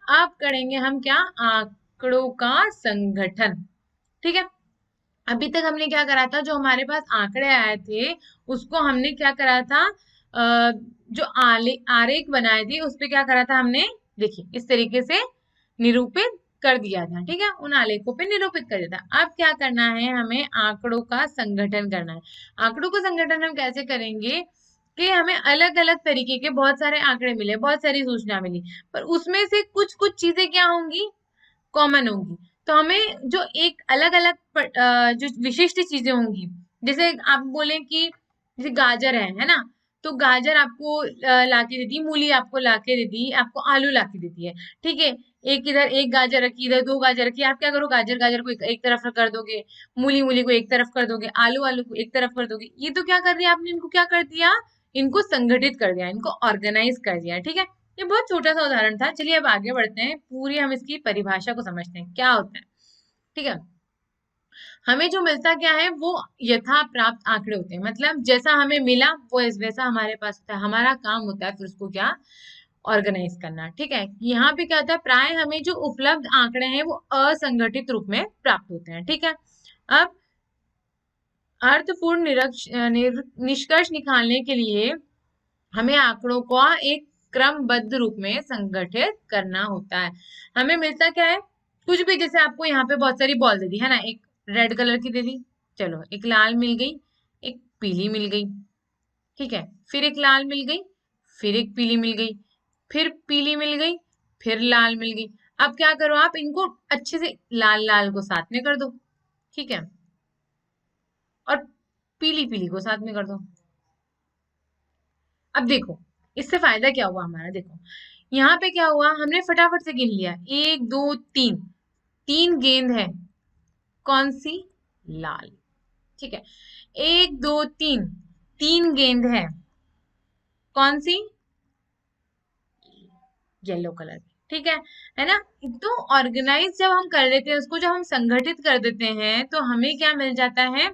अब करेंगे हम क्या, आंकड़ों का संगठन। ठीक है, अभी तक हमने क्या करा था, जो हमारे पास आंकड़े आए थे उसको हमने क्या करा था, जो आरेख बनाए थे उस पे क्या करा था हमने, देखिए इस तरीके से निरूपित कर दिया था। ठीक है, उन आलेखों पे निरूपित कर दिया था। अब क्या करना है, हमें आंकड़ों का संगठन करना है। आंकड़ों का संगठन हम कैसे करेंगे कि हमें अलग अलग तरीके के बहुत सारे आंकड़े मिले, बहुत सारी सूचना मिली, पर उसमें से कुछ कुछ चीजें क्या होंगी, कॉमन होंगी। तो हमें जो एक अलग अलग जो विशिष्ट चीजें होंगी, जैसे आप बोले कि जैसे गाजर है ना, तो गाजर आपको लाके देती, मूली आपको लाके देती, आपको आलू लाके देती है। ठीक है, एक इधर एक गाजर रखी, इधर दो गाजर रखी, आप क्या करो, गाजर गाजर को एक तरफ कर दोगे, मूली मूली को एक तरफ कर दोगे, आलू आलू को एक तरफ कर दोगे। ये तो क्या कर दिया आपने, इनको क्या कर दिया, इनको संगठित कर दिया, इनको ऑर्गेनाइज कर दिया। ठीक है, ये बहुत छोटा सा उदाहरण था। चलिए अब आगे बढ़ते हैं, पूरी हम इसकी परिभाषा को समझते हैं क्या होता है। ठीक है, हमें जो मिलता क्या है वो यथा प्राप्त आंकड़े होते हैं, मतलब जैसा हमें मिला वो वैसा हमारे पास होता है, हमारा काम होता है फिर उसको क्या, ऑर्गेनाइज करना। ठीक है, यहाँ पे क्या होता है, प्राय हमें जो उपलब्ध आंकड़े हैं वो असंगठित रूप में प्राप्त होते हैं। ठीक है, अब अर्थपूर्ण निष्कर्ष निकालने के लिए हमें आंकड़ों का एक क्रमबद्ध रूप में संगठित करना होता है। हमें मिलता क्या है, कुछ भी, जैसे आपको यहाँ पे बहुत सारी बॉल दे दी है ना, एक रेड कलर की दे दी, चलो एक लाल मिल गई, एक पीली मिल गई। ठीक है, फिर एक लाल मिल गई, फिर एक पीली मिल गई, फिर पीली मिल गई, फिर लाल मिल गई। अब क्या करो, आप इनको अच्छे से लाल लाल को साथ में कर दो। ठीक है, और पीली पीली को साथ में कर दो। अब देखो इससे फायदा क्या हुआ हमारा, देखो यहाँ पे क्या हुआ, हमने फटाफट से गिन लिया, एक दो तीन, तीन गेंद है, कौन सी, लाल। ठीक है, एक दो तीन, तीन गेंद है, कौन सी, येलो कलर की। ठीक है ना। तो ऑर्गेनाइज जब हम कर देते हैं उसको, जब हम संगठित कर देते हैं तो हमें क्या मिल जाता है,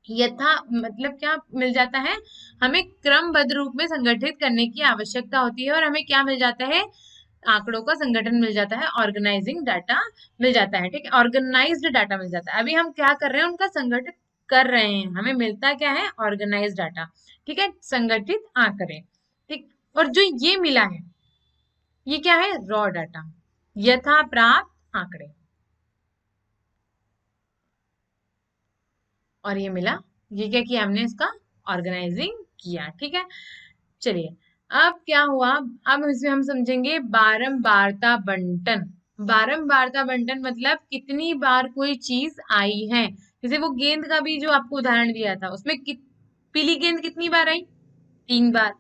यथा मतलब क्या मिल जाता है, हमें क्रमबद्ध रूप में संगठित करने की आवश्यकता होती है, और हमें क्या मिल जाता है, आंकड़ों का संगठन मिल जाता है, ऑर्गेनाइजिंग डाटा मिल जाता है। ठीक है, ऑर्गेनाइज्ड डाटा मिल जाता है। अभी हम क्या कर रहे हैं, उनका संगठित कर रहे हैं, हमें मिलता क्या है, ऑर्गेनाइज डाटा। ठीक है, संगठित आंकड़े। ठीक, और जो ये मिला है ये क्या है, रॉ डाटा, यथा प्राप्त आंकड़े, और ये मिला, ये क्या किया हमने, इसका ऑर्गेनाइजिंग किया। ठीक है, चलिए अब क्या हुआ, अब इसमें हम समझेंगे बारंबारता बंटन। बारंबारता बंटन मतलब कितनी बार कोई चीज आई है, जैसे वो गेंद का भी जो आपको उदाहरण दिया था उसमें पीली गेंद कितनी बार आई, तीन बार,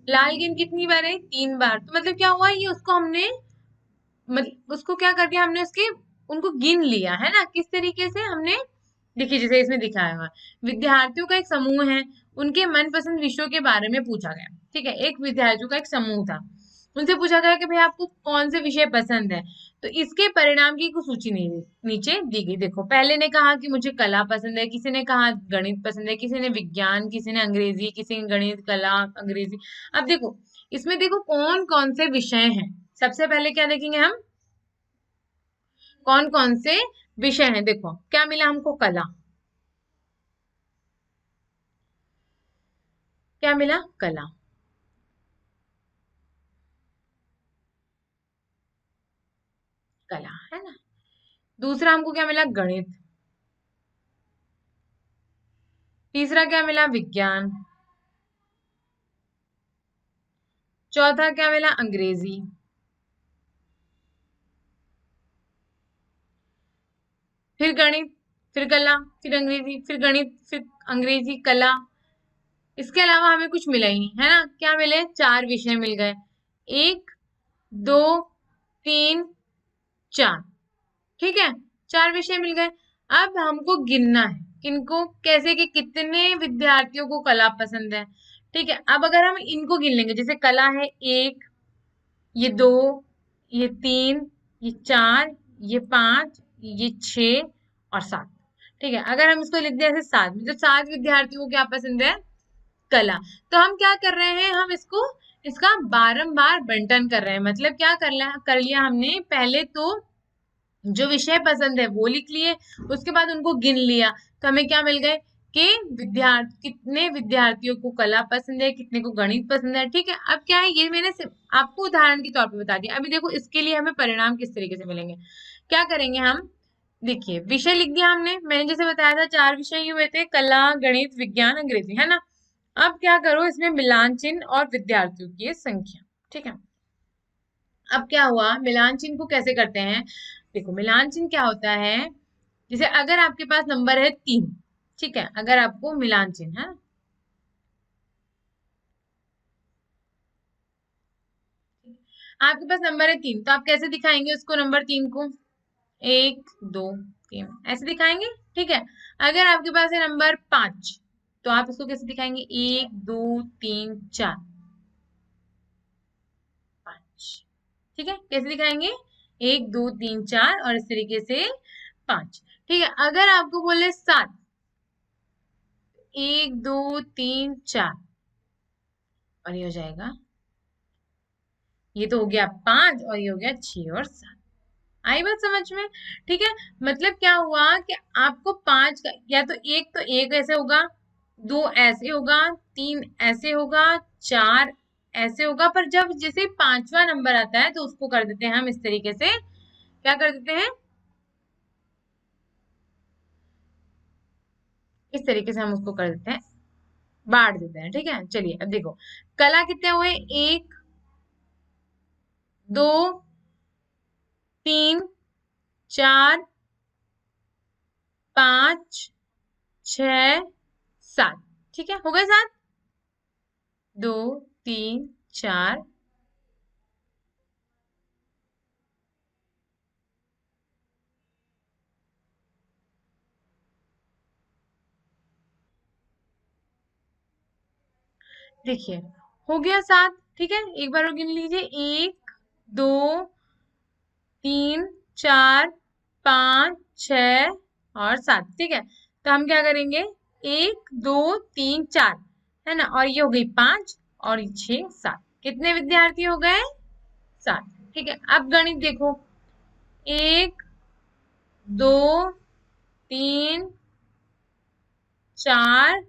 लाल गेंद कितनी बार आई, तीन बार। तो मतलब क्या हुआ, ये उसको हमने, मतलब उसको क्या कर दिया हमने, उसके उनको गिन लिया है ना, किस तरीके से हमने, देखिए जैसे इसमें दिखाया हुआ, विद्यार्थियों का एक समूह है, उनके मनपसंद विषयों के बारे में पूछा गया। ठीक है, एक विद्यार्थियों का एक समूह था, उनसे पूछा गया कि भाई आपको कौन से विषय पसंद है, तो इसके परिणाम की कुछ सूची नीचे दी गई। देखो पहले ने कहा कि मुझे कला पसंद है, किसी ने कहा गणित पसंद है, किसी ने विज्ञान, किसी ने अंग्रेजी, किसी ने गणित, कला, अंग्रेजी। अब देखो इसमें देखो कौन कौन से विषय हैं, सबसे पहले क्या देखेंगे हम, कौन कौन से विषय हैं। देखो क्या मिला हमको, कला, क्या मिला, कला, कला है ना। दूसरा हमको क्या मिला, गणित। तीसरा क्या मिला, विज्ञान। चौथा क्या मिला, अंग्रेजी। फिर गणित, फिर कला, फिर अंग्रेजी, फिर गणित, फिर अंग्रेजी, कला। इसके अलावा हमें कुछ मिला ही नहीं है ना, क्या मिले, चार विषय मिल गए, एक, दो, तीन, चार। ठीक है, चार विषय मिल गए। अब हमको गिनना है किनको, कैसे, कि कितने विद्यार्थियों को कला पसंद है। ठीक है, अब अगर हम इनको गिन लेंगे, जैसे कला है एक, ये दो, ये तीन, ये चार, ये पांच, ये छह और सात। ठीक है, अगर हम इसको लिख दें ऐसे सात, मतलब सात विद्यार्थियों को क्या पसंद है, कला। तो हम क्या कर रहे हैं, हम इसको इसका बारंबार बंटन कर रहे हैं, मतलब क्या कर लिया हमने, पहले तो जो विषय पसंद है वो लिख लिए, उसके बाद उनको गिन लिया, तो हमें क्या मिल गए कि कितने विद्यार्थियों को कला पसंद है, कितने को गणित पसंद है। ठीक है, अब क्या है, ये मैंने सिर्फ आपको उदाहरण के तौर पे बता दिया। अभी देखो इसके लिए हमें परिणाम किस तरीके से मिलेंगे, क्या करेंगे हम। देखिए विषय लिख दिया हमने, मैंने जैसे बताया था 4 विषय ही हुए थे, कला, गणित, विज्ञान, अंग्रेजी, है ना। अब क्या करो, इसमें मिलान चिन्ह और विद्यार्थियों की ये संख्या। ठीक है, अब क्या हुआ, मिलान चिन्ह को कैसे करते हैं। देखो मिलान चिन्ह क्या होता है, जैसे अगर आपके पास नंबर है 3, ठीक है, अगर आपको मिलान चिन्ह है, आपके पास नंबर है 3, तो आप कैसे दिखाएंगे उसको, नंबर 3 को 1 2 3 ऐसे दिखाएंगे। ठीक है, अगर आपके पास है नंबर 5, तो आप इसको कैसे दिखाएंगे, 1 2 3 4 5। ठीक है, कैसे दिखाएंगे, 1 2 3 4 और इस तरीके से 5। ठीक है, अगर आपको बोले 7, 1 2 3 4, और ये हो जाएगा, ये तो हो गया 5 और ये हो गया 6 और 7। आई बात समझ में। ठीक है, मतलब क्या हुआ कि आपको 5 का, या तो एक ऐसे होगा, 2 ऐसे होगा, 3 ऐसे होगा, 4 ऐसे होगा, पर जब जैसे 5वां नंबर आता है तो उसको कर देते हैं हम इस तरीके से, क्या कर देते हैं, इस तरीके से हम उसको कर देते हैं, बांट देते हैं। ठीक है, चलिए अब देखो कला कितने हुए, 1 2 3 4 5 6 7। ठीक है, हो गए 7, 2 3 4, देखिए हो गया 7। ठीक है, एक बार और गिन लीजिए, 1 2 3 4 5 6 और 7। ठीक है, तो हम क्या करेंगे, 1 2 3 4, है ना, और ये हो गई 5 और 6 7, कितने विद्यार्थी हो गए, 7। ठीक है, अब गणित देखो, 1 2 3 4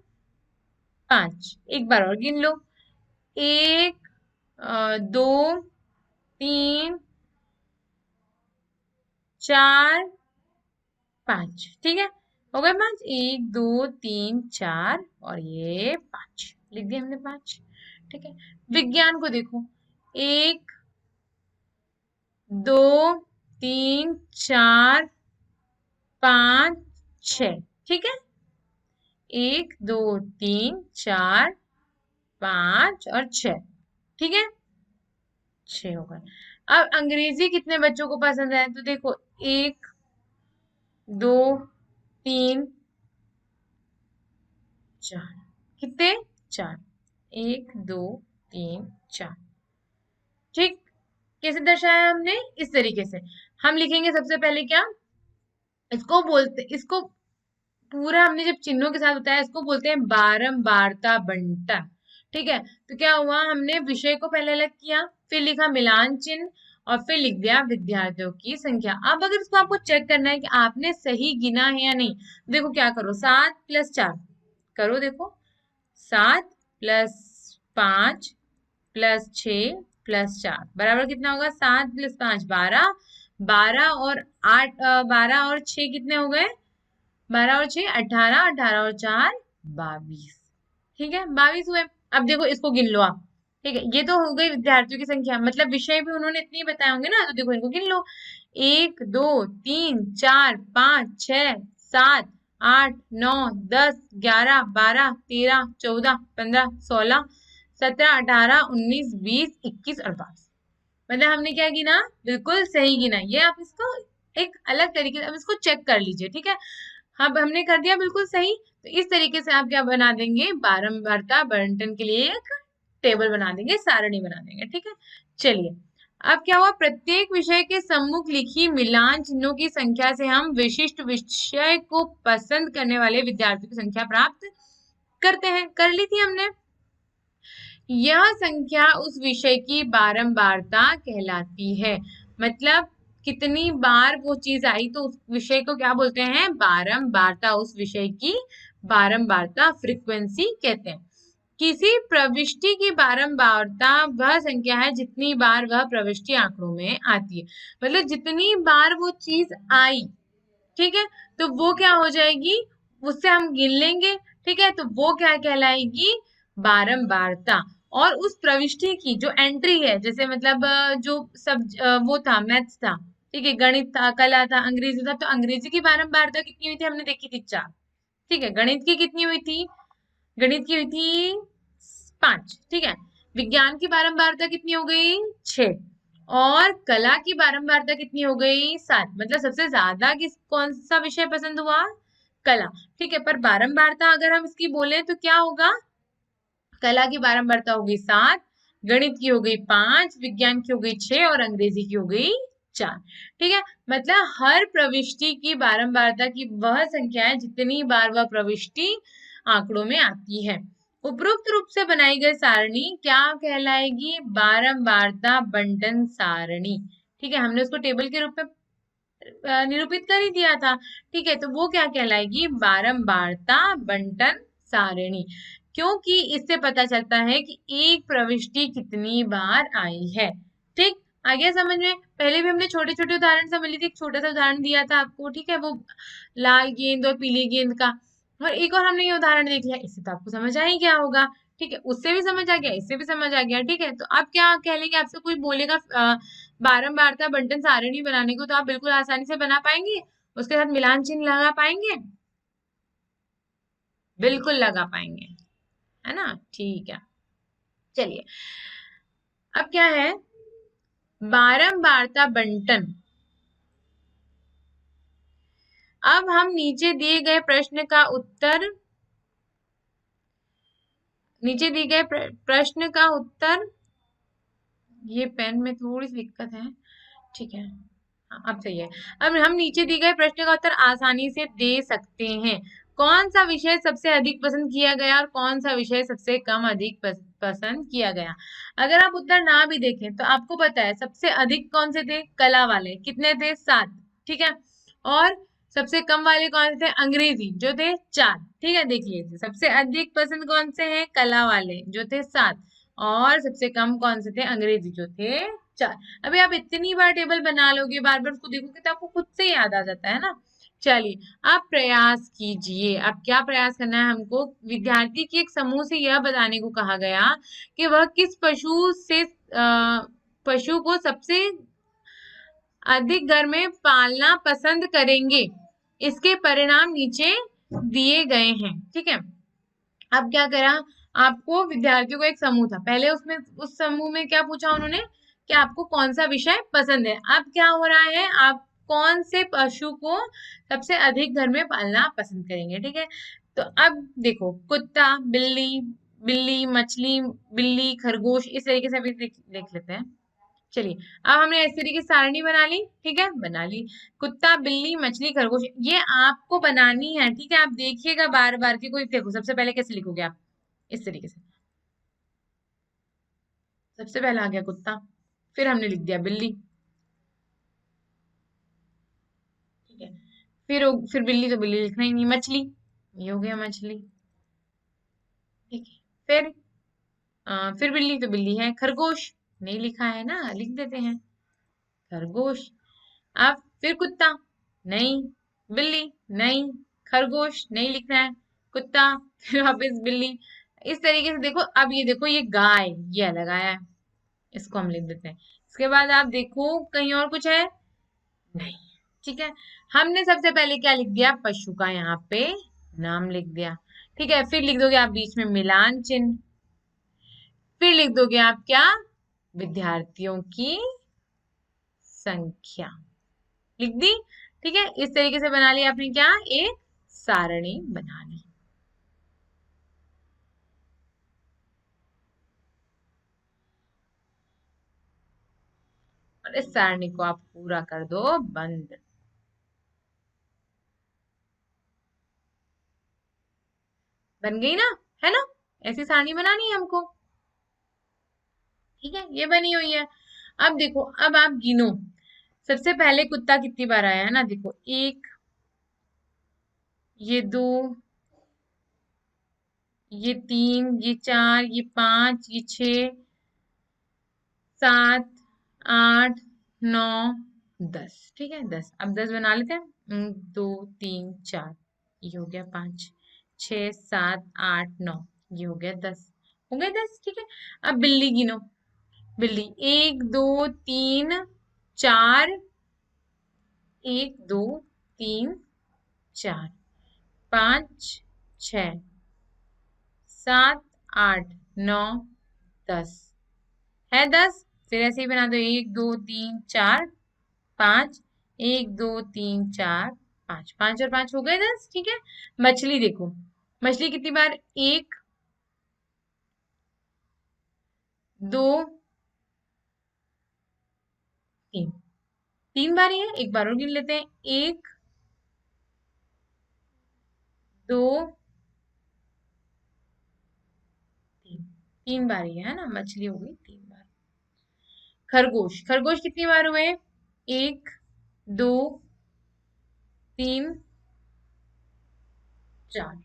5, एक बार और गिन लो, 1 2 3 4 5। ठीक है, हो गए 5, 1 2 3 4 और ये 5 लिख दिया हमने 5। ठीक है, विज्ञान को देखो, 1 2 3 4 5 6। ठीक है, 1 2 3 4 5 और 6। ठीक है, 6 हो गए। अब अंग्रेजी कितने बच्चों को पसंद है, तो देखो 1 2 3 4, कितने, 4, 1 2 3 4। ठीक, कैसे दर्शाया हमने, इस तरीके से हम लिखेंगे। सबसे पहले क्या, इसको बोलते, इसको पूरा हमने जब चिन्हों के साथ बताया, इसको बोलते हैं बारंबारता बंटन। ठीक है, तो क्या हुआ, हमने विषय को पहले अलग किया, फिर लिखा मिलान चिन्ह, और फिर लिख दिया विद्यार्थियों की संख्या। अब अगर इसको आपको चेक करना है कि आपने सही गिना है या नहीं, देखो क्या करो, 7 + 4 करो, देखो 7 + 5 + 6 + 4 बराबर कितना होगा, 7 + 5 12, 12 और 8 12 और 6 कितने हो गए, 12 और 6 18, 18 और 4 22। ठीक है, 22 हुए। अब देखो इसको गिन लो आप। ठीक है, ये तो हो गई विद्यार्थियों की संख्या, मतलब विषय भी उन्होंने इतनी बताए होंगे ना, तो देखो इनको गिन लो, 1 2 3 4 5 6 7 8 9 10 11 12 13 14 15 16 17 18 19 20 21 और 22। मतलब हमने क्या गिना, बिल्कुल सही गिना। ये आप इसको एक अलग तरीके से अब इसको चेक कर लीजिए। ठीक है, अब हमने कर दिया बिल्कुल सही, तो इस तरीके से आप क्या बना देंगे, बारंबारता बंटन के लिए एक टेबल बना देंगे, सारणी बना देंगे। ठीक है, चलिए अब क्या हुआ, प्रत्येक विषय के सम्मुख लिखी मिलान चिन्हों की संख्या से हम विशिष्ट विषय को पसंद करने वाले विद्यार्थियों की संख्या प्राप्त करते हैं। कर ली थी हमने, यह संख्या उस विषय की बारंबारता कहलाती है। मतलब कितनी बार वो चीज आई तो उस विषय को क्या बोलते हैं? बारंबारता। उस विषय की बारंबारता फ्रीक्वेंसी कहते हैं। किसी प्रविष्टि की बारंबारता वह संख्या है जितनी बार वह प्रविष्टि आंकड़ों में आती है। मतलब जितनी बार वो चीज आई, ठीक है, तो वो क्या हो जाएगी, उससे हम गिन लेंगे। ठीक है, तो वो क्या कहलाएगी? बारंबारता। और उस प्रविष्टि की जो एंट्री है, जैसे मतलब जो सब वो था, मैथ्स था, ठीक है, गणित था, कला था, अंग्रेजी था, तो अंग्रेजी की बारंबारता कितनी हुई थी? हमने देखी थी 4। ठीक है, गणित की कितनी हुई थी? गणित की हुई थी 5। ठीक है, विज्ञान की बारंबारता कितनी हो गई? 6। और कला की बारंबारता कितनी हो गई? 7। मतलब सबसे ज्यादा कौन सा विषय पसंद हुआ? कला। ठीक है, पर बारंबारता अगर हम इसकी बोले तो क्या होगा? कला की बारंबारता हो गई 7, गणित की हो गई 5, विज्ञान की हो गई 6 और अंग्रेजी की हो गई 4। ठीक है, मतलब हर प्रविष्टि की बारंबारता की वह संख्या है जितनी बार वह प्रविष्टि आंकड़ों में आती है। उपरोक्त रूप से बनाई गई सारणी क्या कहलाएगी? बारंबारता बंटन सारणी। ठीक है, हमने उसको टेबल के रूप में निरूपित कर ही दिया था। ठीक है, तो वो क्या कहलाएगी? बारंबारता बंटन सारणी। क्योंकि इससे पता चलता है कि एक प्रविष्टि कितनी बार आई है। ठीक, आ गया समझ में? पहले भी हमने छोटे छोटे उदाहरण समझ ली थी। एक छोटा सा उदाहरण दिया था आपको, ठीक है, वो लाल गेंद और पीली गेंद का। और एक और हमने ये उदाहरण देख लिया, इससे तो आपको समझ आ ही गया होगा। ठीक है, उससे भी समझ आ गया, इससे भी समझ आ गया। ठीक है, तो आप क्या कह लेंगे? आपसे कोई बोलेगा बारंबारता बंटन सारणी बनाने को, तो आप बिल्कुल आसानी से बना पाएंगे? उसके साथ मिलान चिन्ह लगा पाएंगे? बिल्कुल लगा पाएंगे, है ना? ठीक है, चलिए। अब क्या है? बारंबारता बंटन। अब हम नीचे दिए गए प्रश्न का उत्तर, नीचे दिए गए प्रश्न का उत्तर, ये पेन में थोड़ी सी दिक्कत है। ठीक है, हाँ, अब सही है। अब हम नीचे दिए गए प्रश्न का उत्तर आसानी से दे सकते हैं। कौन सा विषय सबसे अधिक पसंद किया गया और कौन सा विषय सबसे कम अधिक पसंद किया गया? अगर आप उत्तर ना भी देखें तो आपको पता है सबसे अधिक कौन से थे? कला वाले। कितने थे? 7। ठीक है, और सबसे कम वाले कौन से थे? अंग्रेजी, जो थे 4। ठीक है, देख लीजिए, सबसे अधिक पसंद कौन से हैं? कला वाले, जो थे 7। और सबसे कम कौन से थे? अंग्रेजी, जो थे 4। अभी आप इतनी बार टेबल बना लोगे, बार बार उसको देखोगे, तो आपको खुद से याद आ जाता है ना। चलिए, आप प्रयास कीजिए। अब क्या प्रयास करना है हमको? विद्यार्थी के एक समूह से यह बताने को कहा गया कि वह किस पशु को सबसे अधिक घर में पालना पसंद करेंगे। इसके परिणाम नीचे दिए गए हैं। ठीक है, अब क्या करा? आपको, विद्यार्थियों को एक समूह था, पहले उसमें उस समूह में क्या पूछा उन्होंने कि आपको कौन सा विषय पसंद है। अब क्या हो रहा है? आप कौन से पशु को सबसे अधिक घर में पालना पसंद करेंगे? ठीक है, तो अब देखो, कुत्ता, बिल्ली, बिल्ली, मछली, बिल्ली, खरगोश, इस तरीके से अभी देख लेते हैं। चलिए, अब हमने इस तरीके से सारणी बना ली। ठीक है, बना ली। कुत्ता, बिल्ली, मछली, खरगोश, ये आपको बनानी है। ठीक है, आप देखिएगा बार बार की। कोई देखो, सबसे पहले कैसे लिखोगे आप? इस तरीके से। सबसे पहला आ गया कुत्ता, फिर हमने लिख दिया बिल्ली। ठीक है, फिर बिल्ली, तो बिल्ली लिखना ही नहीं। मछली, ये हो गया मछली। ठीक है, फिर बिल्ली, तो बिल्ली है। खरगोश नहीं लिखा है ना, लिख देते हैं खरगोश। अब फिर कुत्ता नहीं, बिल्ली नहीं, खरगोश नहीं लिखना है, कुत्ता, फिर वापस बिल्ली। इस तरीके से देखो। अब ये देखो, ये गाय, ये अलग आया है, इसको हम लिख देते हैं। इसके बाद आप देखो, कहीं और कुछ है? नहीं। ठीक है, हमने सबसे पहले क्या लिख दिया? पशु का यहाँ पे नाम लिख दिया। ठीक है, फिर लिख दोगे आप बीच में मिलान चिन्ह। फिर लिख दोगे आप क्या? विद्यार्थियों की संख्या लिख दी। ठीक है, इस तरीके से बना लिया आपने क्या? एक सारणी बना ली। और इस सारणी को आप पूरा कर दो बंद। बन गई ना? है ना? ऐसी सारणी बनानी है हमको। ठीक है, ये बनी हुई है। अब देखो, अब आप गिनो, सबसे पहले कुत्ता कितनी बार आया है ना, देखो एक, ये दो, ये तीन, ये चार, ये पांच, ये छह, सात, आठ, नौ, 10। ठीक है, 10। अब 10 बना लेते हैं। दो, तीन, चार, ये हो गया पांच, छह, सात, आठ, नौ, ये हो गया 10। हो गए 10। ठीक है, अब बिल्ली गिनो। बिल्ली, एक, दो, तीन, चार, एक, दो, तीन, चार, पाँच, छ, सात, आठ, नौ, 10 है। 10। फिर ऐसे ही बना दो, एक, दो, तीन, चार, पाँच, एक, दो, तीन, चार, पाँच, पाँच और पाँच हो गए 10। ठीक है, मछली देखो, मछली कितनी बार, एक, दो, तीन, 3 बार ही है। एक बार और गिन लेते हैं, एक, दो, तीन, 3 बार ही है ना, मछली हो गई 3 बार। खरगोश, खरगोश कितनी बार हुए, एक, दो, तीन, चार,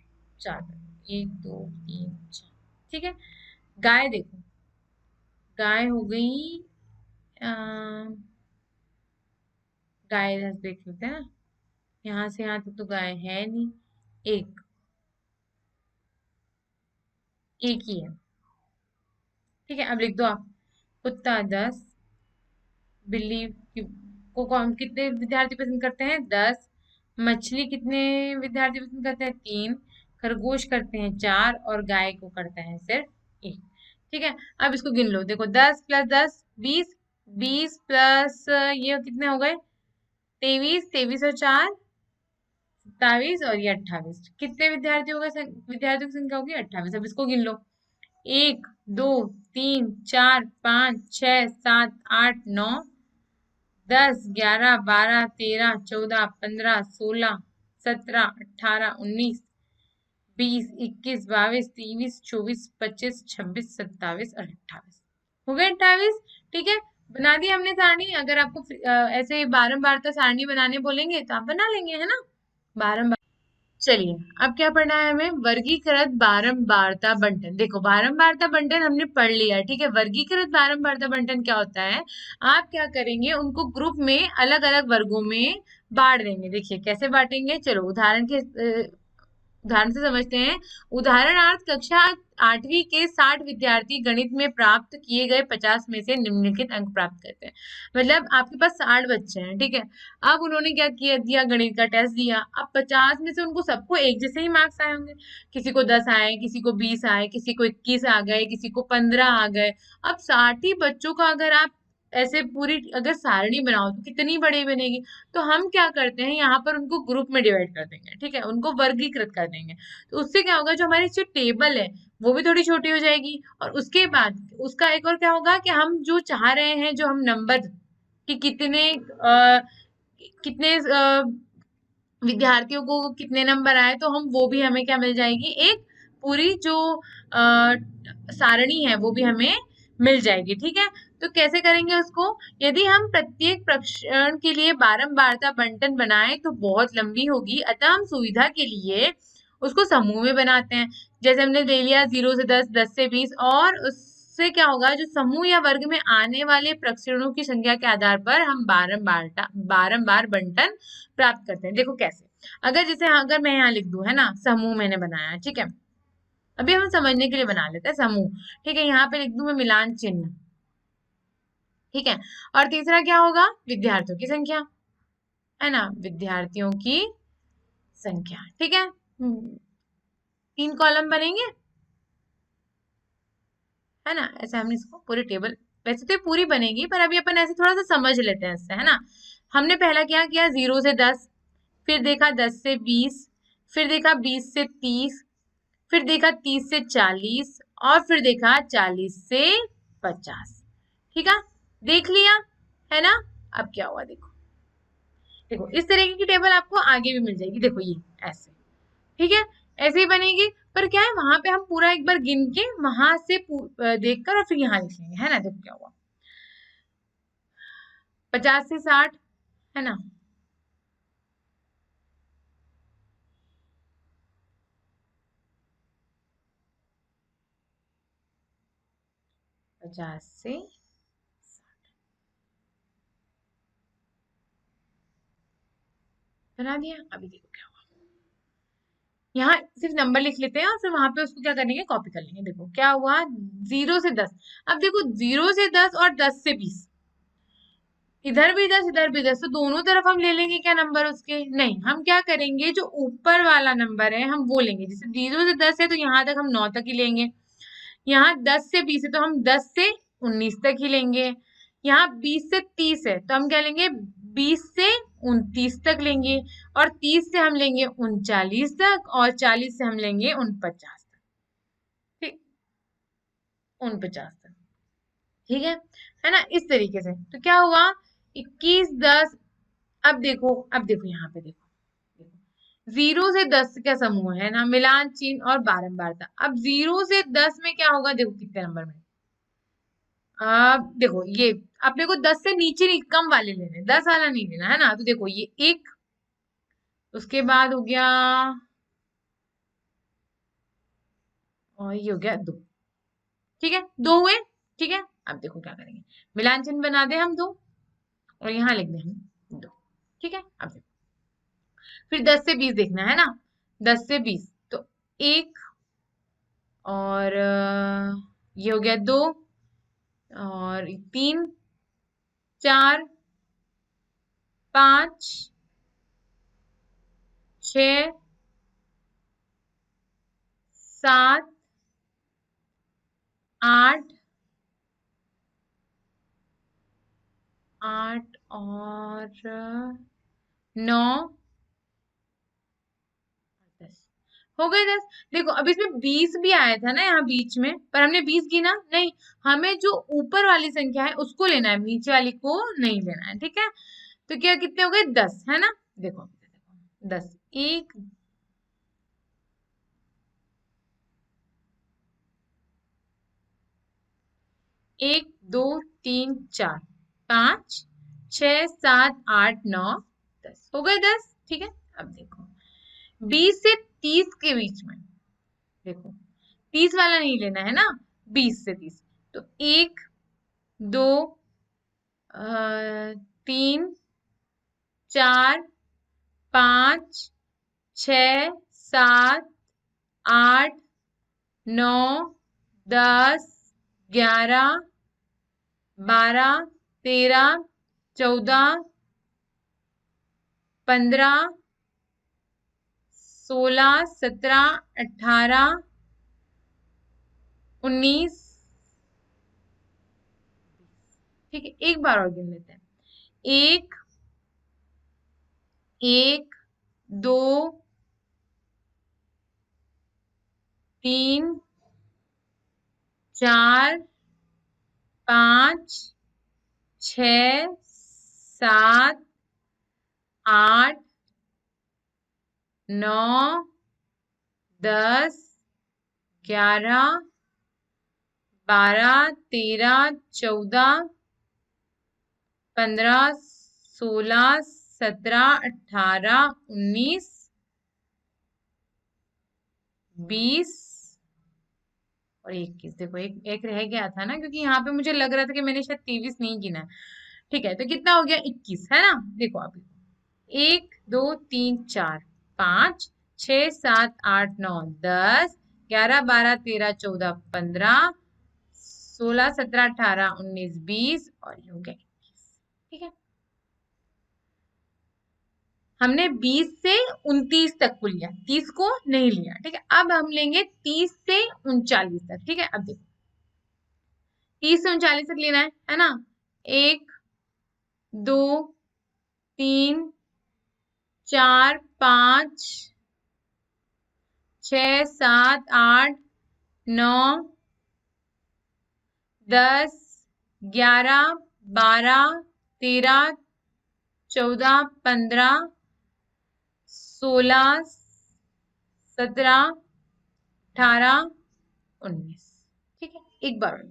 4 बार, एक, दो, तीन, चार। ठीक है, गाय देखो, गाय हो गई, गाय इधर देख लेते हैं ना, यहाँ से यहाँ तक तो गाय है नहीं, एक, एक ही है। ठीक है, अब लिख दो आप, कुत्ता 10, बिल्ली को कौन कितने विद्यार्थी पसंद करते हैं, 10, मछली कितने विद्यार्थी पसंद करते हैं, 3, खरगोश करते हैं 4 और गाय को करते हैं सिर्फ 1। ठीक है, अब इसको गिन लो, देखो 10 प्लस 10 20, 20 प्लस ये कितने हो गए, 23, 23 और 4 27 और ये 28, कितने विद्यार्थी हो गए, विद्यार्थियों की संख्या होगी 28। अब इसको गिन लो, एक, दो, तीन, चार, पाँच, छह, सात, आठ, नौ, 10, 11, 12, 13, 14, 15, 16, 17, 18, 19, 20, 21, 22, 23, 24, 25, 26, 27 और 28 हो गए 28। ठीक है, बना दी हमने सारणी। अगर आपको ऐसे बारंबारता सारणी बनाने बोलेंगे तो आप बना लेंगे, है ना, बारंबार। चलिए, अब क्या पढ़ना है हमें, वर्गीकृत बारंबारता बंटन। देखो, बारंबारता बंटन हमने पढ़ लिया है। ठीक है, वर्गीकृत बारंबारता बंटन क्या होता है, आप क्या करेंगे, उनको ग्रुप में अलग अलग वर्गों में बांट देंगे। देखिए कैसे बांटेंगे, चलो उदाहरण से समझते हैं। उदाहरणार्थ, कक्षा 8वीं के 60 विद्यार्थी गणित में प्राप्त किए गए 50 में से निम्नलिखित अंक प्राप्त करते हैं। मतलब आपके पास 60 बच्चे हैं, ठीक है, अब उन्होंने क्या किया, दिया गणित का टेस्ट दिया, अब 50 में से उनको सबको एक जैसे ही मार्क्स आए होंगे, किसी को 10 आए, किसी को 20 आए, किसी को 21 आ गए, किसी को 15 आ गए। अब 60 ही बच्चों का अगर आप ऐसे पूरी अगर सारणी बनाओ तो कितनी बड़ी बनेगी। तो हम क्या करते हैं, यहाँ पर उनको ग्रुप में डिवाइड कर देंगे, ठीक है, उनको वर्गीकृत कर देंगे। तो उससे क्या होगा, जो हमारी जो टेबल है वो भी थोड़ी छोटी हो जाएगी। और उसके बाद उसका एक और क्या होगा कि हम जो चाह रहे हैं, जो हम नंबर कि कितने विद्यार्थियों को कितने नंबर आए, तो हम वो भी हमें क्या मिल जाएगी, एक पूरी जो सारणी है वो भी हमें मिल जाएगी। ठीक है, तो कैसे करेंगे उसको, यदि हम प्रत्येक प्रश्न के लिए बारंबारता बंटन बनाए तो बहुत लंबी होगी, अतः हम सुविधा के लिए उसको समूह में बनाते हैं। जैसे हमने ले लिया 0 से 10, 10 से 20, और उससे क्या होगा, जो समूह या वर्ग में आने वाले प्रश्नों की संख्या के आधार पर हम बारंबार बंटन प्राप्त करते हैं। देखो कैसे, अगर जैसे अगर मैं यहाँ लिख दूं, है ना, समूह मैंने बनाया है, ठीक है, अभी हम समझने के लिए बना लेते हैं समूह। ठीक है, यहाँ पे लिख दूं मैं मिलान चिन्ह, ठीक है, और तीसरा क्या होगा, विद्यार्थियों की संख्या, है ना, विद्यार्थियों की संख्या। ठीक है, 3 कॉलम बनेंगे, है ना, ऐसे हमने इसको पूरी टेबल, वैसे तो ये पूरी बनेगी पर अभी अपन ऐसे थोड़ा सा समझ लेते हैं इससे, है ना। हमने पहला क्या किया, 0 से 10, फिर देखा 10 से 20, फिर देखा 20 से 30, फिर देखा 30 से 40 और फिर देखा 40 से 50। ठीक है, देख लिया, है ना। अब क्या हुआ, देखो, देखो इस तरीके की टेबल आपको आगे भी मिल जाएगी, देखो ये ऐसे, ठीक है, ऐसे ही बनेगी। पर क्या है वहां पे हम पूरा एक बार गिन के वहां से देखकर और फिर यहाँ लिख लेंगे, है ना। देखो क्या हुआ, 50 से 60, है ना। 50 से बना दिया। अभी देखो क्या हुआ, यहाँ सिर्फ नंबर लिख लेते हैं और फिर वहां पे उसको क्या करेंगे, कॉपी कर लेंगे। देखो क्या हुआ, 0 से 10। अब देखो 0 से 10 और 10 से 20, इधर भी 10 इधर भी 10, तो दोनों तरफ हम ले लेंगे क्या नंबर उसके, नहीं हम क्या करेंगे, जो ऊपर वाला नंबर है हम वो लेंगे। जैसे 0 से 10 है तो यहाँ तक हम 9 तक ही लेंगे। यहाँ 10 से 20 है तो हम 10 से 19 तक ही लेंगे। यहाँ 20 से 30 है तो हम क्या लेंगे, 20 से 29 तक लेंगे। और 30 से हम लेंगे 39 तक, और 40 से हम लेंगे 49 तक। ठीक, 49 तक, ठीक है ना। इस तरीके से तो क्या हुआ, 21, 10। अब देखो यहाँ पे देखो, 0 से 10 का समूह है ना, मिलान चिन्ह और बारंबारता। अब 0 से 10 में क्या होगा, देखो कितने नंबर में, अब देखो ये, अपने को 10 से नीचे नहीं, कम वाले लेने, 10 वाला नहीं लेना, है ना। तो देखो ये एक, उसके बाद हो गया, और ये हो गया 2, ठीक है, 2 हुए, ठीक है। अब देखो क्या करेंगे, मिलान चिन्ह बना दे हम 2, और यहाँ लिख दे हम 2, ठीक है। अब देखो फिर 10 से 20 देखना है ना, 10 से 20 तो एक, और ये हो गया 2, और 3, 4, 5, 6, 7, 8, 8 और 9, 10, हो गए 10। देखो अब इसमें 20 भी आया था ना यहाँ बीच में, पर हमने 20 गिना नहीं, हमें जो ऊपर वाली संख्या है उसको लेना है, नीचे वाली को नहीं लेना है, ठीक है। तो क्या कितने हो गए, 10, है ना। देखो 10, 1, 1, 2, 3, 4, 5, 6, 7, 8, 9, 10, हो गए 10, ठीक है। अब देखो 20 से 30 के बीच में, देखो 30 वाला नहीं लेना है ना, 20 से 30, तो 1, 2, 3, 4, 5, 6, 7, 8, 9, 10, 11, 12, 13, 14, 15, 16, 17, 18, 19, ठीक है। एक बार और गिन लेते हैं, 1, 1, 2, 3, 4, 5, 6, 7, 8, 9, 10, 11, 12, 13, 14, 15, 16, 17, 18, 19, 20 और 21। देखो एक एक रह गया था ना, क्योंकि यहाँ पे मुझे लग रहा था कि मैंने शायद 23 नहीं गिना है। ठीक है, तो कितना हो गया, 21, है ना। देखो अभी 1, 2, 3, 4, 5, 6, 7, 8, 9, 10, 11, 12, 13, 14, 15, 16, 17, 18, 19, 20 और ये हो गया 21, ठीक है। हमने 20 से 29 तक को लिया, 30 को नहीं लिया, ठीक है। अब हम लेंगे 30 से 39 तक, ठीक है। अब देखो 30 से 39 तक लेना है ना। 1, 2, 3, 4, 5, 6, 7, 8, 9, 10, 11, 12, 13, 14, 15, 16, 17, 18, 19। ठीक है, एक बार और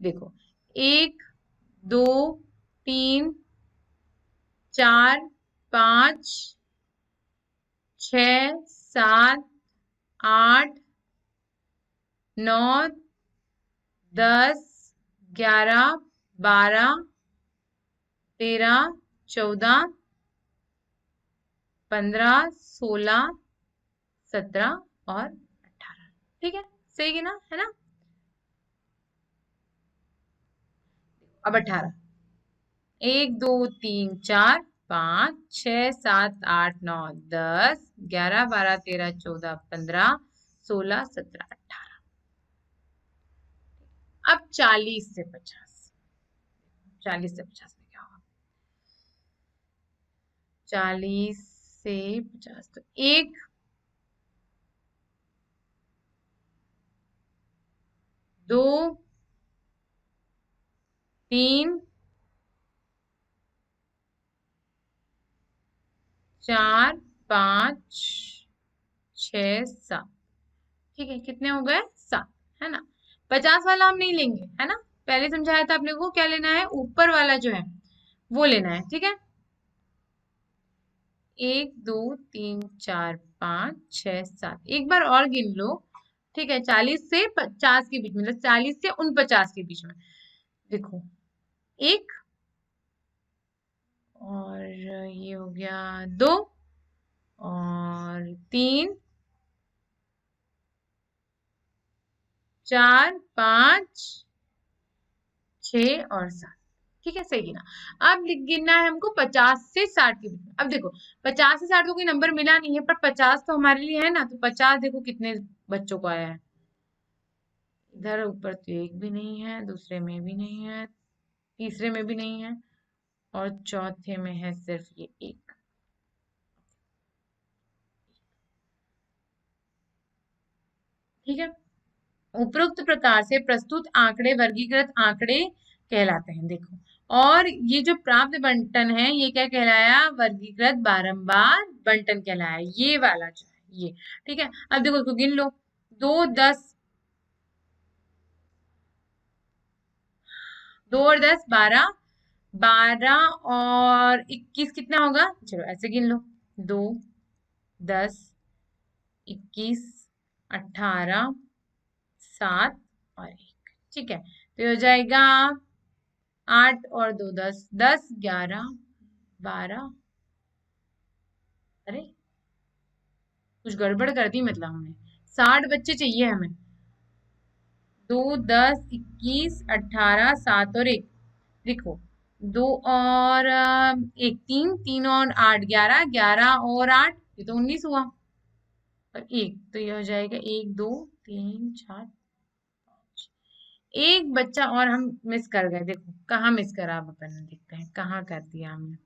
देखो, 1, 2, 3, 4, 5, 6, 7, 8, 9, 10, 11, 12, 13, 14, 15, 16, 17 और 18। ठीक है, सही गिना है ना। अब 18, 1, 2, 3, 4, 5, 6, 7, 8, 9, 10, 11, 12, 13, 14, 15, 16, 17, 18। अब 40 से 50, 40 से 50 में क्या होगा? 40 से 50 तो 1, 2, 3, 4, 5, 6, 7। ठीक है, कितने हो गए? 7, है ना। 50 वाला हम नहीं लेंगे, है ना। पहले समझाया था अपने को क्या लेना है, ऊपर वाला जो है वो लेना है। ठीक है, 1, 2, 3, 4, 5, 6, 7, एक बार और गिन लो। ठीक है, 40 से 50 के बीच में, मतलब 40 से 49 के बीच में। देखो, 1 और ये हो गया 2 और 3, 4, 5, 6 और 7। ठीक है, सही गिना। अब गिनना है हमको 50 से 60 के बीच में। अब देखो, 50 से 60 को कोई नंबर मिला नहीं है, पर 50 तो हमारे लिए है ना, तो 50 देखो कितने बच्चों को आया है। इधर ऊपर तो एक भी नहीं है, दूसरे में भी नहीं है, तीसरे में भी नहीं है, और चौथे में है सिर्फ ये एक। ठीक है, उपरोक्त प्रकार से प्रस्तुत आंकड़े वर्गीकृत आंकड़े कहलाते हैं। देखो, और ये जो प्राप्त बंटन है ये क्या कहलाया? वर्गीकृत बारंबार बंटन कहलाया, ये वाला जो है ये। ठीक है, अब देखो इसको गिन लो। 2, 10, 2 और 10, 12, 12 और 21 कितना होगा? चलो ऐसे गिन लो। 2, 10, 21, 18, 7 और 1। ठीक है, तो ये हो जाएगा 8 और 2, 10, 10, 11, 12। अरे, कुछ गड़बड़ कर दी मतलब हमने। 60 बच्चे चाहिए हमें। 2, 10, 21, 18, 7 और 1। देखो, 2 और 1, 3, 3 और 8, 11, 11 और 8, ये तो 19 हुआ। और 1 तो ये हो जाएगा 1, 2, 3, 4, एक बच्चा और हम मिस कर गए। देखो कहाँ मिस करा, अब अपन देखते हैं कहाँ कर दिया हमने।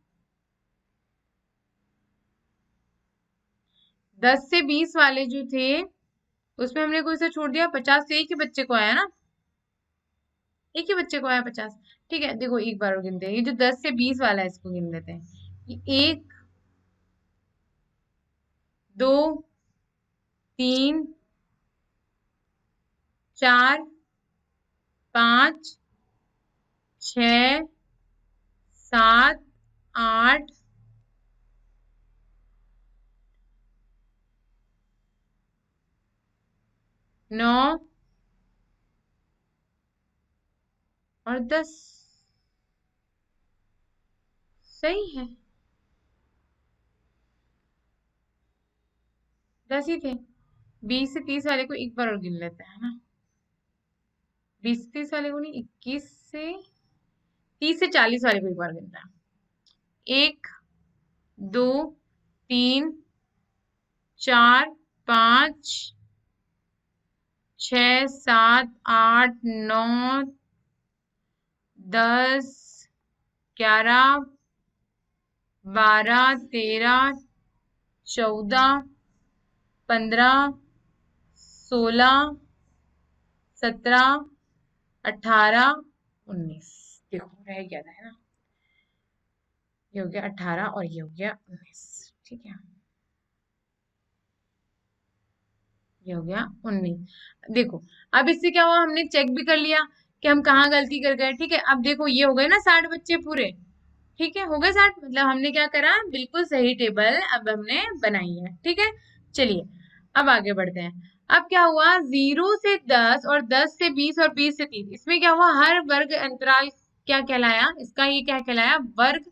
10 से 20 वाले जो थे उसमें हमने कोई सा छोड़ दिया। 50 से एक ही बच्चे को आया ना, एक ही बच्चे को आया 50। ठीक है, देखो एक बार और गिनते हैं। ये जो 10 से 20 वाला है इसको गिन लेते हैं। ये 1, 2, 3, 4, 5, 6, 7, 8, 9 और 10। सही है, 10 ही थे। 20 से 30 वाले को एक बार और गिन लेते हैं ना। 20 से 30 वाले को नहीं, 21 से 30 से 40 वाले को एक बार गिनता है। 1, 2, 3, 4, 5, 6, 7, 8, 9, 10, 11, 12, 13, 14, 15, 16, 17, 18, 19। देखो रह गया था, है ना। ये हो गया 18 और ये हो गया 19। ठीक है, ये हो गया 19। देखो अब इससे क्या हुआ, हमने चेक भी कर लिया कि हम कहाँ गलती कर गए। ठीक है, अब देखो ये हो गए ना 60 बच्चे पूरे। ठीक है, हो गए 60, मतलब हमने क्या करा, बिल्कुल सही टेबल अब हमने बनाई है। ठीक है, चलिए अब आगे बढ़ते हैं। अब क्या हुआ, 0 से 10 और 10 से 20 और 20 से 30, इसमें क्या हुआ, हर वर्ग अंतराल क्या कहलाया, इसका ये क्या कहलाया, वर्ग,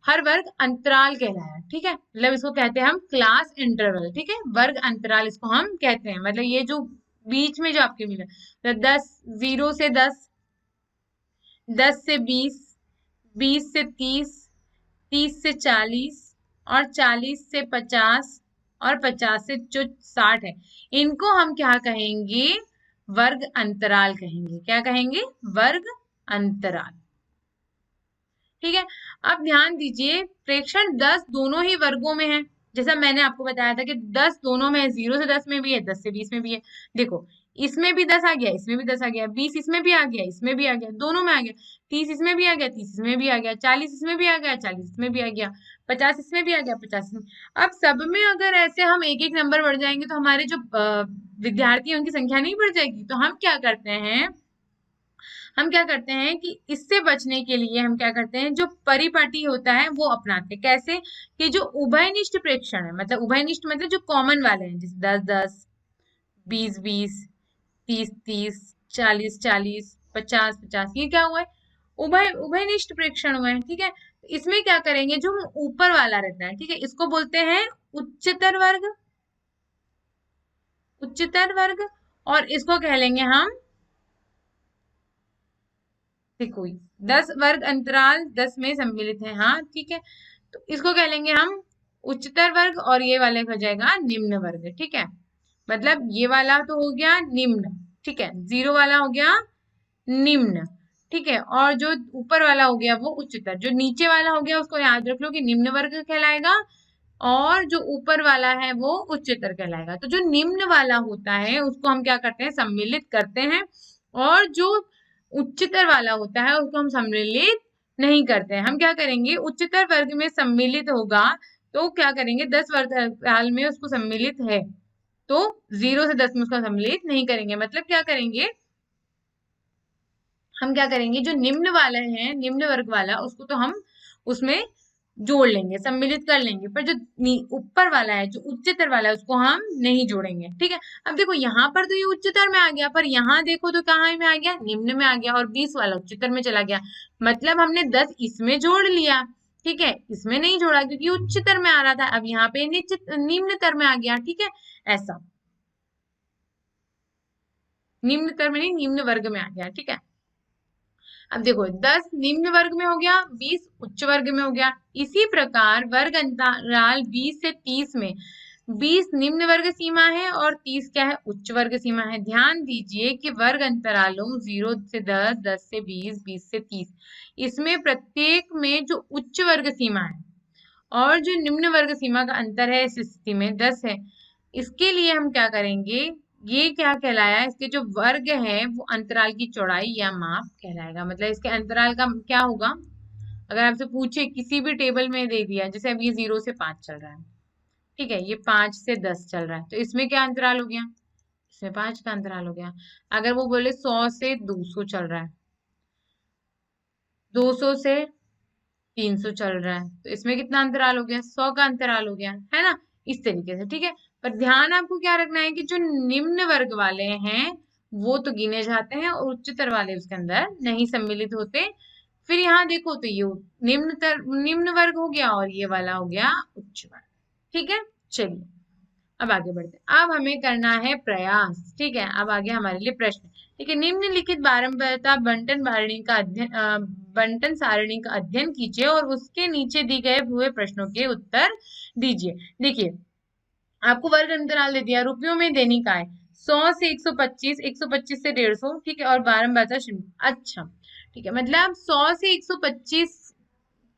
हर वर्ग अंतराल कहलाया। ठीक है, मतलब इसको कहते हैं हम क्लास इंटरवल। ठीक है, वर्ग अंतराल इसको हम कहते हैं, मतलब ये जो बीच में जो आपके मिला, तो 10, 0 से 10, 10 से 20, 20 से 30, 30 से 40 और 40 से 50 और 50 से जो 60 है, इनको हम क्या कहेंगे, वर्ग अंतराल कहेंगे। क्या कहेंगे, वर्ग अंतराल। ठीक है, अब ध्यान दीजिए, प्रेक्षण 10 दोनों ही वर्गों में है। जैसा मैंने आपको बताया था कि 10 दोनों में है, 0 से 10 में भी है, 10 से 20 में भी है। देखो इसमें भी 10 आ गया, इसमें भी 10 आ गया, 20 इसमें भी आ गया, इसमें भी आ गया, दोनों में आ गया, 30 इसमें भी आ गया, 30 इसमें भी आ गया, 40 इसमें भी आ गया, 40 इसमें भी आ गया, 50 इसमें भी आ गया, 50 इसमें। अब सब में अगर ऐसे हम एक एक नंबर बढ़ जाएंगे तो हमारे जो विद्यार्थी हैं उनकी संख्या नहीं बढ़ जाएगी। तो हम क्या करते हैं, हम क्या करते हैं कि इससे बचने के लिए हम क्या करते हैं, जो परिपाटी होता है वो अपनाते हैं। कैसे, कि जो उभयनिष्ठ प्रेक्षण है, मतलब उभयनिष्ठ मतलब जो कॉमन वाले हैं, जैसे 10 10, 20 20, 30 30, 40 40, 50 50, ये क्या हुआ है, उभयनिष्ठ प्रेक्षण हुए हैं। ठीक है, इसमें क्या करेंगे, जो ऊपर वाला रहता है, ठीक है, इसको बोलते हैं उच्चतर वर्ग, उच्चतर वर्ग, और इसको कह लेंगे हम, देखो 10 वर्ग अंतराल 10 में सम्मिलित है, हाँ ठीक है, तो इसको कह लेंगे हम उच्चतर वर्ग, और ये वाले हो जाएगा निम्न वर्ग। ठीक है, मतलब ये वाला तो हो गया निम्न, ठीक है, 0 वाला हो गया निम्न, ठीक है, और जो ऊपर वाला हो गया वो उच्चतर, जो नीचे वाला हो गया उसको याद रख लो कि निम्न वर्ग कहलाएगा, और जो ऊपर वाला है वो उच्चतर कहलाएगा। तो जो निम्न वाला होता है उसको हम क्या करते हैं, सम्मिलित करते हैं, और जो उच्चतर वाला होता है उसको हम सम्मिलित नहीं करते हैं। हम क्या करेंगे, उच्चतर वर्ग में सम्मिलित होगा तो क्या करेंगे, 10 वर्ग में उसको सम्मिलित है तो 0 से 10 में उसको सम्मिलित नहीं करेंगे। मतलब क्या करेंगे, हम क्या करेंगे, जो निम्न वाला है, निम्न वर्ग वाला, उसको तो हम उसमें जोड़ लेंगे, सम्मिलित कर लेंगे, पर जो ऊपर वाला है, जो उच्चतर वाला है, उसको हम नहीं जोड़ेंगे। ठीक है, अब देखो यहाँ पर तो ये उच्चतर में आ गया, पर यहाँ देखो तो कहाँ में आ गया, निम्न में आ गया, और 20 वाला उच्चतर में चला गया। मतलब हमने 10 इसमें जोड़ लिया, ठीक है, इसमें नहीं जोड़ा क्योंकि उच्चतर में आ रहा था, अब यहाँ पे निम्नतर में आ गया। ठीक है, ऐसा निम्नतर में नहीं, निम्न वर्ग में आ गया। ठीक है, अब देखो 10 निम्न वर्ग में हो गया, 20 उच्च वर्ग में हो गया। इसी प्रकार वर्ग अंतराल 20 से 30 में 20 निम्न वर्ग सीमा है और 30 क्या है, उच्च वर्ग सीमा है। ध्यान दीजिए कि वर्ग अंतरालों 0 से 10, 10 से 20, 20 से 30, इसमें प्रत्येक में जो उच्च वर्ग सीमा है और जो निम्न वर्ग सीमा का अंतर है इस स्थिति में 10 है। इसके लिए हम क्या करेंगे, ये क्या कहलाया, इसके जो वर्ग है वो अंतराल की चौड़ाई या माप कहलाएगा। मतलब इसके अंतराल का क्या होगा, अगर आपसे पूछे किसी भी टेबल में दे दिया, जैसे अब ये 0 से 5 चल रहा है, ठीक है, ये 5 से 10 चल रहा है, तो इसमें क्या अंतराल हो गया, इसमें 5 का अंतराल हो गया। अगर वो बोले 100 से 200 चल रहा है, 200 से 300 चल रहा है, तो इसमें कितना अंतराल हो गया, 100 का अंतराल हो गया, है ना, इस तरीके से। ठीक है, पर ध्यान आपको क्या रखना है कि जो निम्न वर्ग वाले हैं वो तो गिने जाते हैं और उच्चतर वाले उसके अंदर नहीं सम्मिलित होते। फिर यहाँ देखो तो ये निम्न वर्ग हो गया और ये वाला हो गया उच्च वर्ग। ठीक है, चलिए अब आगे बढ़ते हैं। अब हमें करना है प्रयास। ठीक है, अब आगे हमारे लिए प्रश्न। ठीक है, निम्नलिखित बारंबारता बंटन सारणी का अध्ययन कीजिए और उसके नीचे दी गए हुए प्रश्नों के उत्तर दीजिए। देखिए आपको वर्ग अंतराल दे दिया, रुपयों में दैनिक आय 100 से 125, 125 से 150, ठीक है, और बारंबारता 0। अच्छा ठीक है, मतलब 100 से 125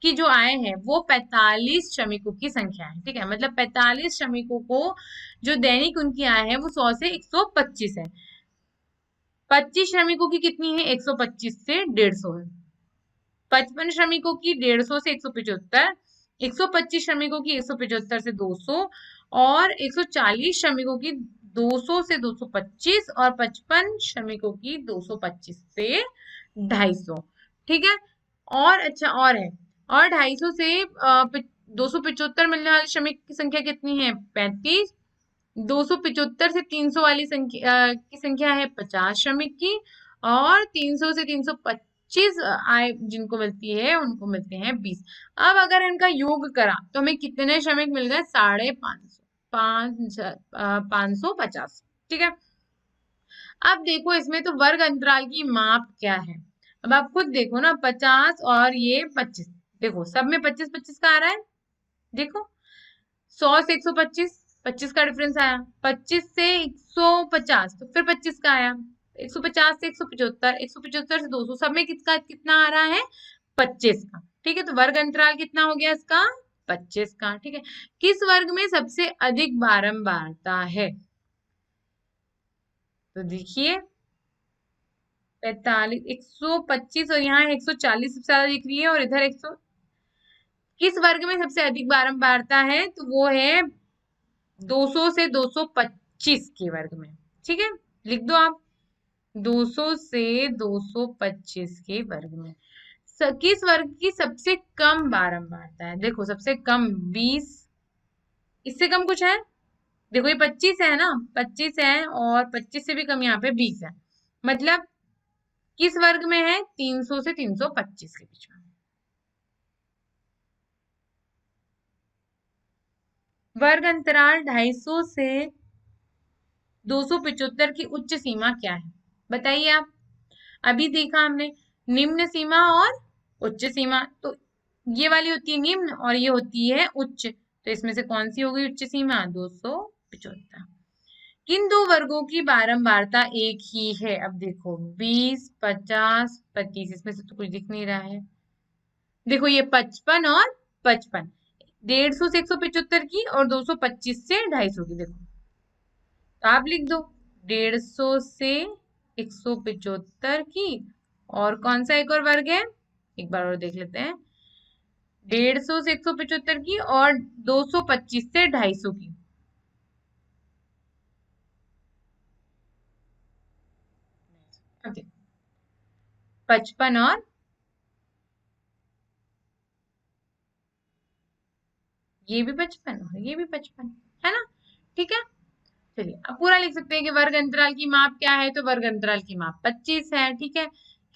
की जो आय है वो 45 श्रमिकों की संख्या है। ठीक है, मतलब 45 श्रमिकों को जो दैनिक उनकी आय है वो 100 से 125 है। 25 श्रमिकों की कितनी है, 125 से 150 है। 55 श्रमिकों की 150 से 175, 125 श्रमिकों की 175 से 200, और 140 श्रमिकों की 200 से 225 और 55 श्रमिकों की 225 से 250। ठीक है। और अच्छा और है, और 250 से 275 मिलने वाले श्रमिक की संख्या कितनी है? 35। 275 से 300 वाली संख्या की संख्या है 50 श्रमिक की, और 300 से 325 आय जिनको मिलती है उनको मिलते हैं 20। अब अगर इनका योग करा तो हमें कितने श्रमिक मिल गए? 550, 550। ठीक है। अब देखो इसमें तो वर्ग अंतराल की माप क्या है। अब आप खुद देखो ना, 50 और ये 25, देखो सब में 25 25 का आ रहा है। देखो 100 से 125, 25 का डिफरेंस आया। 25 से 150 तो फिर 25 का आया। 150 से 175, 175 से 200, सब में किसका कितना आ रहा है? 25 का। ठीक है, तो वर्ग अंतराल कितना हो गया इसका? 25 का। ठीक है। किस वर्ग में सबसे अधिक बारंबारता है? तो देखिए 45, 125 और यहाँ 140 सबसे ज्यादा दिख रही है, और इधर 100। किस वर्ग में सबसे अधिक बारंबारता है? तो वो है 200 से 225 के वर्ग में। ठीक है, लिख दो आप 200 से 225 के वर्ग में। किस वर्ग की सबसे कम बारंबारता है? देखो सबसे कम 20, इससे कम कुछ है? देखो ये 25 है ना, 25 है, और 25 से भी कम यहाँ पे 20 है। मतलब किस वर्ग में है? 300 से 325 के बीच में। वर्ग अंतराल 250 से 275 की उच्च सीमा क्या है? बताइए आप। अभी देखा हमने निम्न सीमा और उच्च सीमा, तो ये वाली होती है निम्न और ये होती है उच्च, तो इसमें से कौन सी होगी उच्च सीमा? 275। किन दो वर्गों की बारंबारता एक ही है? अब देखो 20, 50, 25, इसमें से तो कुछ दिख नहीं रहा है। देखो ये 55 और 55, 150 से 175 की और 225 से 250 की। देखो तो आप लिख दो 150 से 175 की, और कौन सा एक और वर्ग है, एक बार और देख लेते हैं, 150 से 175 की और 225 से 250 की। ओके, 55 और ये भी 55 और ये भी 55 है ना। ठीक है, चलिए अब पूरा लिख सकते हैं कि वर्ग अंतराल की माप क्या है। तो वर्ग अंतराल की माप 25 है। ठीक है।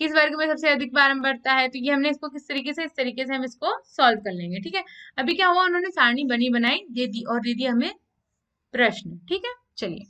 किस वर्ग में सबसे अधिक बारंबारता है? तो ये हमने इसको किस तरीके से, इस तरीके से हम इसको सॉल्व कर लेंगे। ठीक है। अभी क्या हुआ, उन्होंने सारणी बनी बनाई दे दी और दे दी हमें प्रश्न। ठीक है, चलिए